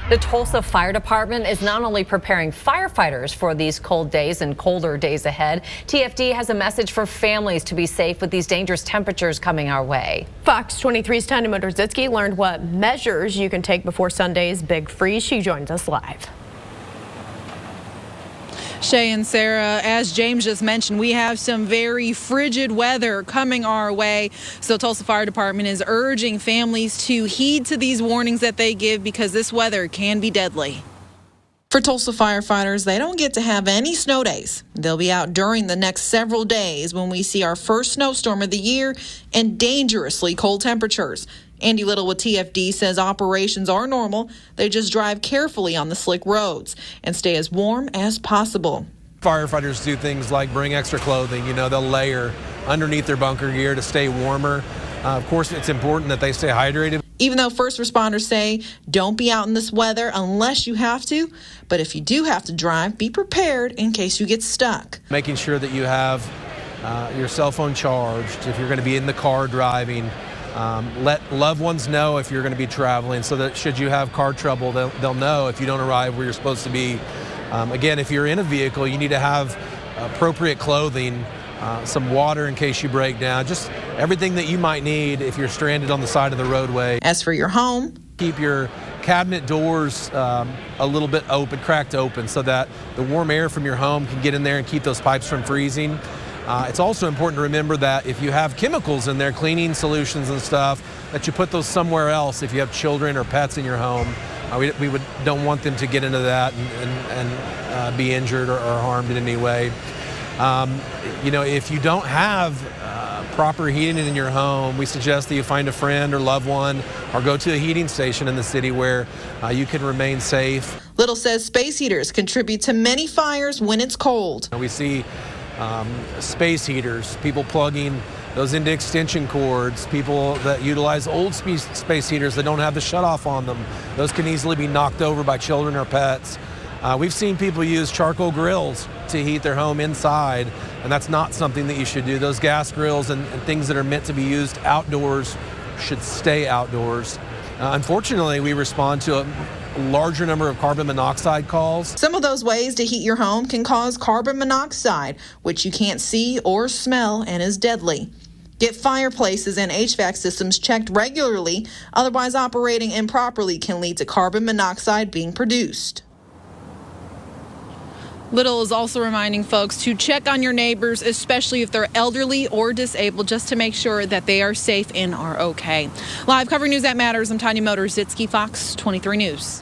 The Tulsa Fire Department is not only preparing firefighters for these cold days and colder days ahead, TFD has a message for families to be safe with these dangerous temperatures coming our way. Fox 23's Tanya Motorzycki learned what measures you can take before Sunday's big freeze. She joins us live. Shay and Sarah, as James just mentioned, we have some very frigid weather coming our way. So Tulsa Fire Department is urging families to heed to these warnings that they give because this weather can be deadly. For Tulsa firefighters, they don't get to have any snow days. They'll be out during the next several days when we see our first snowstorm of the year and dangerously cold temperatures. Andy Little with TFD says operations are normal. They just drive carefully on the slick roads and stay as warm as possible. Firefighters do things like bring extra clothing. They'll layer underneath their bunker gear to stay warmer. Of course, it's important that they stay hydrated. Even though first responders say don't be out in this weather unless you have to, but if you do have to drive, be prepared in case you get stuck. Making sure that you have your cell phone charged if you're going to be in the car driving. Let loved ones know if you're going to be traveling so that should you have car trouble, they'll know if you don't arrive where you're supposed to be. Again, if you're in a vehicle, you need to have appropriate clothing, some water in case you break down, just everything that you might need if you're stranded on the side of the roadway. As for your home, keep your cabinet doors a little bit open, cracked open, so that the warm air from your home can get in there and keep those pipes from freezing. It's also important to remember that if you have chemicals in there, cleaning solutions and stuff, that you put those somewhere else if you have children or pets in your home. We don't want them to get into that and be injured or harmed in any way. If you don't have proper heating in your home, we suggest that you find a friend or loved one or go to a heating station in the city where you can remain safe. Little says space heaters contribute to many fires when it's cold. We see space heaters, people plugging those into extension cords, people that utilize old space heaters that don't have the shutoff on them. Those can easily be knocked over by children or pets. We've seen people use charcoal grills to heat their home inside, and that's not something that you should do. Those gas grills and things that are meant to be used outdoors should stay outdoors. Unfortunately, we respond to a larger number of carbon monoxide calls. Some of those ways to heat your home can cause carbon monoxide, which you can't see or smell and is deadly. Get fireplaces and HVAC systems checked regularly, otherwise operating improperly can lead to carbon monoxide being produced. Little is also reminding folks to check on your neighbors, especially if they're elderly or disabled, just to make sure that they are safe and are okay. Live covering News That Matters, I'm Tanya Motorzycki, Fox 23 News.